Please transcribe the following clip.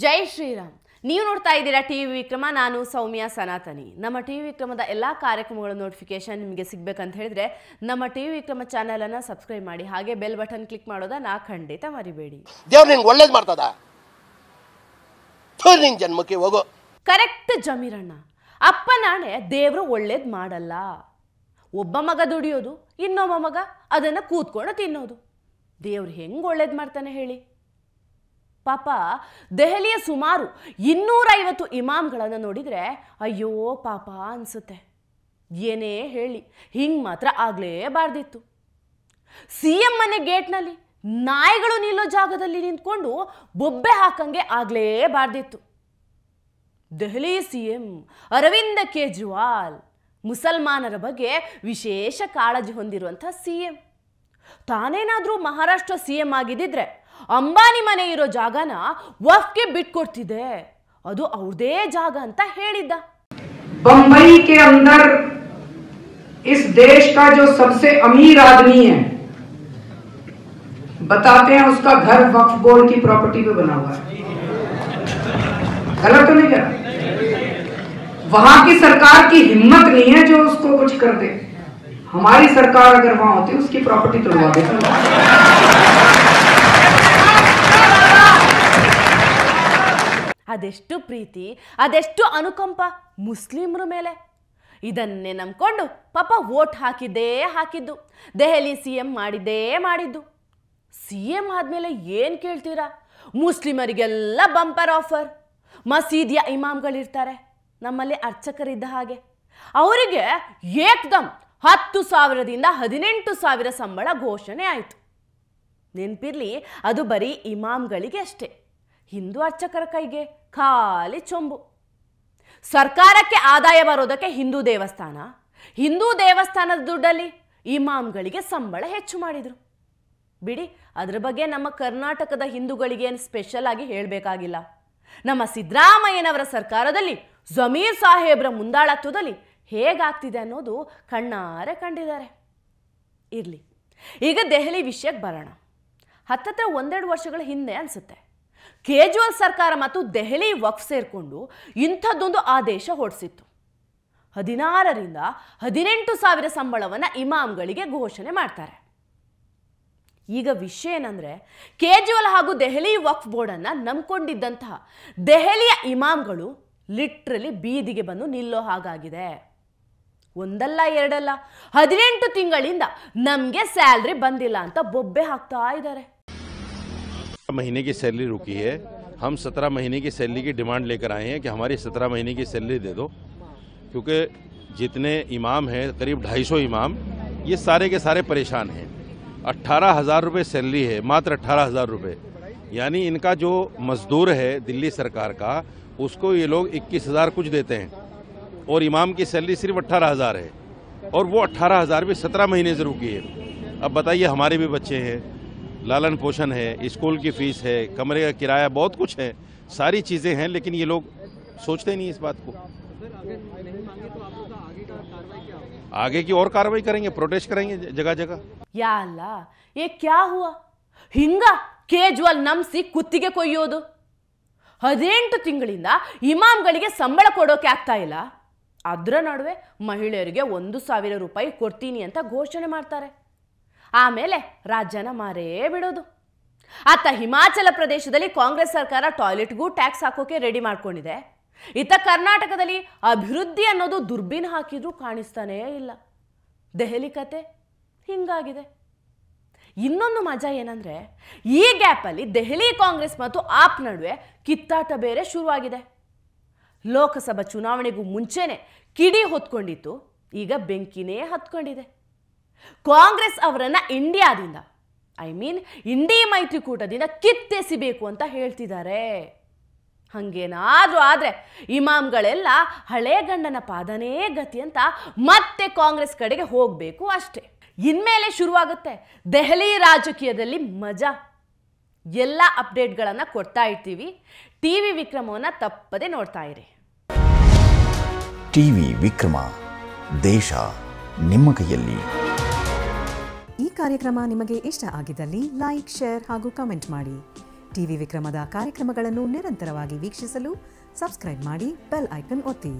ಜೈ ಶ್ರೀರಾಮ್. ನೀವು ನೋಡ್ತಾ ಇದ್ದೀರಾ ಟಿವಿ ವಿಕ್ರಮ. ನಾನು ಸೌಮ್ಯ ಸನಾತನಿ. ನಮ್ಮ ಟಿವಿ ವಿಕ್ರಮದ ಎಲ್ಲ ಕಾರ್ಯಕ್ರಮಗಳ ನೋಟಿಫಿಕೇಶನ್ ನಿಮಗೆ ಸಿಗಬೇಕಂತ ಹೇಳಿದ್ರೆ ನಮ್ಮ ಟಿವಿ ವಿಕ್ರಮ ಚಾನೆಲ್ ಅನ್ನು ಸಬ್ಸ್ಕ್ರೈಬ್ ಮಾಡಿ, ಹಾಗೆ ಬೆಲ್ ಬಟನ್ ಕ್ಲಿಕ್ ಮಾಡೋದನ್ನ ಖಂಡಿತ ಮರಿಬೇಡಿ. ದೇವ್ರು ನಿಂಗೆ ಒಳ್ಳೇದು ಮಾಡ್ತದ, ನಿನ್ ಜನ್ಮಕ್ಕೆ ಹೋಗೋ. ಕರೆಕ್ಟ್ ಜಮೀರಣ್ಣ. ಅಪ್ಪ ನಾಣೆ ದೇವ್ರು ಒಳ್ಳೇದು ಮಾಡಲ್ಲ. ಒಬ್ಬ ಮಗ ದುಡಿಯೋದು, ಇನ್ನೊಬ್ಬ ಮಗ ಅದನ್ನು ಕೂತ್ಕೊಂಡು ತಿನ್ನೋದು. ದೇವ್ರು ಹೆಂಗೆ ಒಳ್ಳೇದು ಮಾಡ್ತಾನೆ ಹೇಳಿ? ಪಾಪ ದೆಹಲಿಯ ಸುಮಾರು 250 ಇಮಾಮ್ಗಳನ್ನು ನೋಡಿದರೆ ಅಯ್ಯೋ ಪಾಪ ಅನಿಸುತ್ತೆ. ಏನೇ ಹೇಳಿ ಹಿಂಗೆ ಮಾತ್ರ ಆಗಲೇಬಾರ್ದಿತ್ತು. CM ಮನೆ ಗೇಟ್ನಲ್ಲಿ ನಾಯಿಗಳು ನಿಲ್ಲೋ ಜಾಗದಲ್ಲಿ ನಿಂತ್ಕೊಂಡು ಬೊಬ್ಬೆ ಹಾಕಂಗೆ ಆಗಲೇಬಾರ್ದಿತ್ತು. ದೆಹಲಿ CM ಅರವಿಂದ ಕೇಜ್ರಿವಾಲ್ ಮುಸಲ್ಮಾನರ ಬಗ್ಗೆ ವಿಶೇಷ ಕಾಳಜಿ ಹೊಂದಿರುವಂಥ CM. ತಾನೇನಾದರೂ ಮಹಾರಾಷ್ಟ್ರ CM ಆಗಿದ್ದಿದ್ರೆ ಅಂಬಾನಿ ಮನೆ ಇರೋ ಜಾಗನ ವಫ್ಗೆ ಬಿಟ್ಕೊಡ್ತಿದೆ, ಅದು ಅವ್ರದೇ ಜಾಗ ಅಂತ ಹೇಳಿದ್ದ. बंबई के अंदर इस देश का जो सबसे अमीर आदमी है, बताते हैं उसका घर वक्फ बोर्ड की प्रॉपर्टी पे बना हुआ है. गलत तो नहीं करा? वहां की सरकार की हिम्मत नहीं है जो उसको कुछ कर दे. हमारी सरकार अगर वहां होती उसकी प्रॉपर्टी तोड़वा देती. ಅದೆಷ್ಟು ಪ್ರೀತಿ, ಅದೆಷ್ಟು ಅನುಕಂಪ ಮುಸ್ಲಿಮರ ಮೇಲೆ. ಇದನ್ನೇ ನಂಬ್ಕೊಂಡು ಪಾಪ ವೋಟ್ ಹಾಕಿದ್ದು. ದೆಹಲಿ CM ಮಾಡಿದ್ದು. CM ಆದಮೇಲೆ ಏನು ಕೇಳ್ತೀರಾ? ಮುಸ್ಲಿಮರಿಗೆಲ್ಲ ಬಂಪರ್ ಆಫರ್. ಮಸೀದಿಯ ಇಮಾಮ್ಗಳಿರ್ತಾರೆ, ನಮ್ಮಲ್ಲಿ ಅರ್ಚಕರಿದ್ದ ಹಾಗೆ. ಅವರಿಗೆ ಏಕ್ದಮ್ 10,000ದಿಂದ 18,000 ಸಂಬಳ ಘೋಷಣೆ ಆಯಿತು. ನೆನಪಿರ್ಲಿ, ಅದು ಬರೀ ಇಮಾಮ್ಗಳಿಗೆ ಅಷ್ಟೇ. ಹಿಂದೂ ಅರ್ಚಕರ ಕೈಗೆ ಖಾಲಿ ಚೊಂಬು. ಸರ್ಕಾರಕ್ಕೆ ಆದಾಯ ಬರೋದಕ್ಕೆ ಹಿಂದೂ ದೇವಸ್ಥಾನದ ದುಡ್ಡಲ್ಲಿ ಇಮಾಮ್ಗಳಿಗೆ ಸಂಬಳ ಹೆಚ್ಚು ಮಾಡಿದರು. ಬಿಡಿ, ಅದ್ರ ಬಗ್ಗೆ ನಮ್ಮ ಕರ್ನಾಟಕದ ಹಿಂದೂಗಳಿಗೆ ಏನು ಸ್ಪೆಷಲ್ ಆಗಿ ಹೇಳಬೇಕಾಗಿಲ್ಲ. ನಮ್ಮ ಸಿದ್ದರಾಮಯ್ಯನವರ ಸರ್ಕಾರದಲ್ಲಿ ಜಮೀರ್ ಸಾಹೇಬ್ರ ಮುಂದಾಳತ್ವದಲ್ಲಿ ಹೇಗಾಗ್ತಿದೆ ಅನ್ನೋದು ಕಣ್ಣಾರೆ ಕಂಡಿದ್ದಾರೆ. ಇರಲಿ, ಈಗ ದೆಹಲಿ ವಿಷಯಕ್ಕೆ ಬರೋಣ. ಹತ್ತತ್ರ 1-2 ವರ್ಷಗಳ ಹಿಂದೆ ಅನಿಸುತ್ತೆ, ಕೇಜ್ರಿವಾಲ್ ಸರ್ಕಾರ ಮತ್ತು ದೆಹಲಿ ವಕ್ಫ್ ಸೇರಿಕೊಂಡು ಇಂಥದ್ದೊಂದು ಆದೇಶ ಹೊರಡಿಸಿತ್ತು. 16ರಿಂದ 18,000 ಸಂಬಳವನ್ನು ಇಮಾಮ್ಗಳಿಗೆ ಘೋಷಣೆ ಮಾಡ್ತಾರೆ. ಈಗ ವಿಷಯ ಏನಂದರೆ, ಕೇಜ್ರಿವಾಲ್ ಹಾಗೂ ದೆಹಲಿ ವಕ್ಫ್ ಬೋರ್ಡನ್ನು ನಂಬ್ಕೊಂಡಿದ್ದಂತಹ ದೆಹಲಿಯ ಇಮಾಮ್ಗಳು ಲಿಟ್ರಲಿ ಬೀದಿಗೆ ಬಂದು ನಿಲ್ಲೋ ಹಾಗಾಗಿದೆ. ಒಂದಲ್ಲ ಎರಡಲ್ಲ, 18 ತಿಂಗಳಿಂದ ನಮಗೆ ಸ್ಯಾಲ್ರಿ ಬಂದಿಲ್ಲ ಅಂತ ಬೊಬ್ಬೆ ಹಾಕ್ತಾ ಇದ್ದಾರೆ. महीने की सैलरी रुकी है. हम 17 महीने की सैलरी की डिमांड लेकर आए हैं कि हमारी 17 महीने की सैलरी दे दो, क्योंकि जितने इमाम हैं, करीब 250 इमाम, ये सारे के सारे परेशान हैं. 18,000 रुपये सैलरी है, मात्र 18,000 रुपये. यानी इनका जो मजदूर है दिल्ली सरकार का, उसको ये लोग 21,000 कुछ देते हैं, और इमाम की सैलरी सिर्फ 18,000 है, और वो 18,000 भी 17 महीने से रुकी है. अब बताइए, हमारे भी बच्चे हैं, लालन पोषण है, स्कूल की फीस है, कमरे का किराया, बहुत कुछ है, सारी चीज़ें हैं, लेकिन ये लोग सोचते नहीं इस बात को. आगे की और कार्रवाई करेंगे, प्रोटेस्ट करेंगे जगह जगह. ಯಾ ಅಲ್ಲ, ये क्या हुआ? ಹಿಂಗ ಕೇಜ್ರಿವಾಲ್ ನಂಬಿಸಿ ಕುತ್ತಿಗೆ ಕೊಯ್ಯೋದು. 18 ತಿಂಗಳಿಂದ ಇಮಾಮ್ಗಳಿಗೆ ಸಂಬಳ ಕೊಡೋಕೆ ಆಗ್ತಾ ಇಲ್ಲ. ಅದರ ನಡುವೆ ಮಹಿಳೆಯರಿಗೆ 1,000 ರೂಪಾಯಿ ಕೊಡ್ತೀನಿ ಅಂತ ಘೋಷಣೆ ಮಾಡ್ತಾರೆ. ಆಮೇಲೆ ರಾಜ್ಯನ ಮಾರೇ ಬಿಡೋದು. ಆತ ಹಿಮಾಚಲ ಪ್ರದೇಶದಲ್ಲಿ ಕಾಂಗ್ರೆಸ್ ಸರ್ಕಾರ ಟಾಯ್ಲೆಟ್ಗೂ ಟ್ಯಾಕ್ಸ್ ಹಾಕೋಕೆ ರೆಡಿ ಮಾಡ್ಕೊಂಡಿದೆ. ಇತ್ತ ಕರ್ನಾಟಕದಲ್ಲಿ ಅಭಿವೃದ್ಧಿ ಅನ್ನೋದು ದುರ್ಬೀನ್ ಹಾಕಿದ್ರೂ ಕಾಣಿಸ್ತಾನೇ ಇಲ್ಲ. ದೆಹಲಿ ಕತೆ ಹಿಂಗಾಗಿದೆ. ಇನ್ನೊಂದು ಮಜಾ ಏನಂದ್ರೆ, ಈ ಗ್ಯಾಪಲ್ಲಿ ದೆಹಲಿ ಕಾಂಗ್ರೆಸ್ ಮತ್ತು ಆಪ್ ನಡುವೆ ಕಿತ್ತಾಟ ಬೇರೆ ಶುರುವಾಗಿದೆ. ಲೋಕಸಭಾ ಚುನಾವಣೆಗೂ ಮುಂಚೆನೆ ಕಿಡಿ ಹೊತ್ಕೊಂಡಿತ್ತು, ಈಗ ಬೆಂಕಿನೇ ಹತ್ಕೊಂಡಿದೆ. ಕಾಂಗ್ರೆಸ್ ಅವರನ್ನ ಇಂಡಿಯಾದಿಂದ, ಇಂಡಿ ಮೈತ್ರಿಕೂಟದಿಂದ ಕಿತ್ತೆಸಿಬೇಕು ಅಂತ ಹೇಳ್ತಿದ್ದಾರೆ. ಹಂಗೇನಾದ್ರೂ ಆದ್ರೆ ಇಮಾಮ್ಗಳೆಲ್ಲ ಹಳೆ ಗಂಡನ ಪಾದನೇ ಗತಿ ಅಂತ ಮತ್ತೆ ಕಾಂಗ್ರೆಸ್ ಕಡೆಗೆ ಹೋಗಬೇಕು ಅಷ್ಟೇ. ಇನ್ಮೇಲೆ ಶುರುವಾಗುತ್ತೆ ದೆಹಲಿ ರಾಜಕೀಯದಲ್ಲಿ ಮಜಾ. ಎಲ್ಲ ಅಪ್ಡೇಟ್ಗಳನ್ನು ಕೊಡ್ತಾ ಇರ್ತೀವಿ. ಟಿವಿ ವಿಕ್ರಮವನ್ನು ತಪ್ಪದೆ ನೋಡ್ತಾ ಇರಿ. ಟಿವಿ ವಿಕ್ರಮ, ದೇಶ ನಿಮ್ಮ ಕೈಯಲ್ಲಿ. ಈ ಕಾರ್ಯಕ್ರಮ ನಿಮಗೆ ಇಷ್ಟ ಆಗಿದ್ದಲ್ಲಿ ಲೈಕ್, ಶೇರ್ ಹಾಗೂ ಕಮೆಂಟ್ ಮಾಡಿ. ಟಿವಿ ವಿಕ್ರಮದ ಕಾರ್ಯಕ್ರಮಗಳನ್ನು ನಿರಂತರವಾಗಿ ವೀಕ್ಷಿಸಲು ಸಬ್ಸ್ಕ್ರೈಬ್ ಮಾಡಿ, ಬೆಲ್ ಐಕನ್ ಒತ್ತಿ.